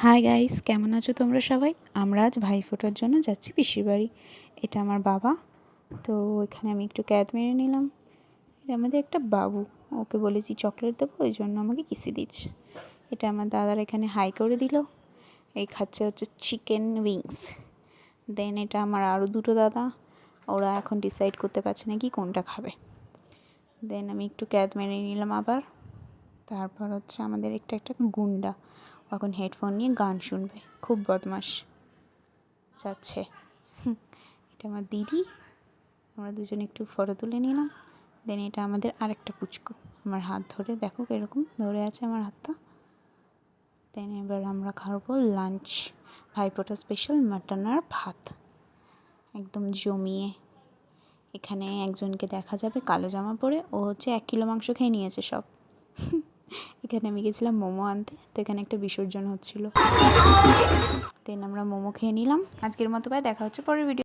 Hi guys, কেমন আছো তোমরা সবাই? আমরা আজ ভাইফোঁটার জন্য যাচ্ছি পিসির বাড়ি। এটা আমার বাবা। তো এখানে আমি একটু ক্যাদ মেরে নিলাম। এটা আমাদের একটা বাবু, ওকে বলেছি চকলেট দেবো, ওই জন্য আমাকে কিসি দিচ্ছে। এটা আমার দাদার এখানে হাই করে দিল। এই খাচ্ছে হচ্ছে চিকেন উইংস। দেন এটা আমার আরও দুটো দাদা, ওরা এখন ডিসাইড করতে পারছে না কি কোনটা খাবে। দেন আমি একটু ক্যাদ মেরে নিলাম আবার। তারপর হচ্ছে আমাদের একটা গুন্ডা, এখন হেডফোন নিয়ে গান শুনবে, খুব বদমাশ যাচ্ছে। এটা আমার দিদি, আমরা দুজনে একটু ফটো তুলে নিলাম। দেন এটা আমাদের আরেকটা পুচকু, আমার হাত ধরে দেখো এরকম ধরে আছে আমার হাতটা। দেন এবার আমরা খাবো লাঞ্চ, ভাইফোঁটা স্পেশাল মাটন আর ভাত একদম জমিয়ে। এখানে একজনকে দেখা যাবে কালো জামা পরে, ও হচ্ছে 1 কিলো মাংস খেয়ে নিয়েছে সব। এখানে আমি গেছিলাম মোমো আনতে, তো এখানে একটা বিসর্জন হচ্ছিল। দেন আমরা মোমো খেয়ে নিলাম। আজকের মতো দেখা হচ্ছে পরের ভিডিও।